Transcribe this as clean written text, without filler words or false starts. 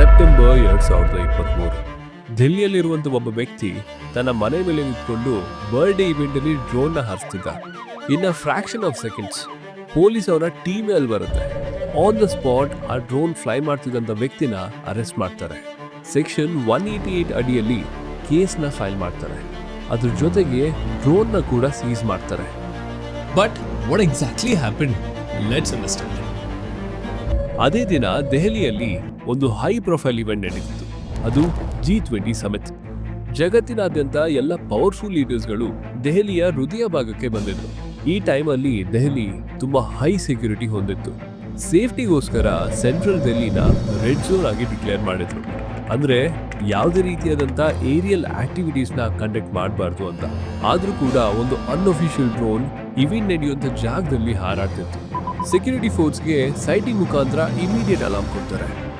September 2023 ದೆಹಲಿಯಲ್ಲಿರುವಂತ ಒಬ್ಬ ವ್ಯಕ್ತಿ ತನ್ನ ಮನೆ ಮೇಲೆ ನಿಂತ್ಕೊಂಡು ಬರ್ಡೇ ಇವೆಂಟ್ ಅಲ್ಲಿ ಡ್ರೋನ್ ನ ಹಾರಿಸ್ತಿದ್ದ. ಇನ್ ಅ ಫ್ರಾಕ್ಷನ್ ಆಫ್ ಸೆಕೆಂಡ್ಸ್ ಪೊಲೀಸ್ ಅವರ ಟೀಮ್ ಅಲ್ಲಿ ಬರುತ್ತೆ. ಆನ್ ದ ಸ್ಪಾಟ್ ಆ ಡ್ರೋನ್ ಫ್ಲೈ ಮಾಡ್ತಿದ್ದಂತ ವ್ಯಕ್ತಿನ ಅರೆಸ್ಟ್ ಮಾಡ್ತಾರೆ. ಸೆಕ್ಷನ್ 188 ಅಡಿಯಲ್ಲಿ ಕೇಸ್ನ ಫೈಲ್ ಮಾಡ್ತಾರೆ. ಅದ್ರ ಜೊತೆಗೆ ಡ್ರೋನ್ ನ ಕೂಡ ಸೀಸ್ ಮಾಡ್ತಾರೆ. But what exactly happened? Let's understand. ಅದೇ ದಿನ ದೆಹಲಿಯಲ್ಲಿ ಒಂದು ಹೈ ಪ್ರೊಫೈಲ್ ಇವೆಂಟ್ ನಡೆದಿತ್ತು. ಅದು G20 ಸಮಿಟ್. ಜಗತ್ತಿನಾದ್ಯಂತ ಎಲ್ಲ ಪವರ್ಫುಲ್ ಲೀಡರ್ಸ್ಗಳು ದೆಹಲಿಯ ಹೃದಯ ಭಾಗಕ್ಕೆ ಬಂದಿದ್ರು. ಈ ಟೈಮಲ್ಲಿ ದೆಹಲಿ ತುಂಬಾ ಹೈ ಸೆಕ್ಯೂರಿಟಿ ಹೊಂದಿತ್ತು. ಸೇಫ್ಟಿಗೋಸ್ಕರ ಸೆಂಟ್ರಲ್ ದೆಹಲಿನ ರೆಡ್ ಝೋನ್ ಆಗಿ ಡಿಕ್ಲೇರ್ ಮಾಡಿದ್ರು. ಅಂದ್ರೆ ಯಾವುದೇ ರೀತಿಯಾದಂತ ಏರಿಯಲ್ ಆಕ್ಟಿವಿಟೀಸ್ ನ ಕಂಡಕ್ಟ್ ಮಾಡಬಾರ್ದು ಅಂತ. ಆದ್ರೂ ಕೂಡ ಒಂದು ಅನ್ಅಫಿಷಿಯಲ್ ಡ್ರೋನ್ ಇವೆಂಟ್ ನಡೆಯುವಂತ ಜಾಗದಲ್ಲಿ ಹಾರಾಡ್ತಿತ್ತು. ಸೆಕ್ಯೂರಿಟಿ ಫೋರ್ಸ್ಗೆ ಸೈಟಿಂಗ್ ಮುಖಾಂತರ ಇಮಿಡಿಯೇಟ್ ಅಲಾರ್ಮ್ ಕೊಡ್ತಾರೆ.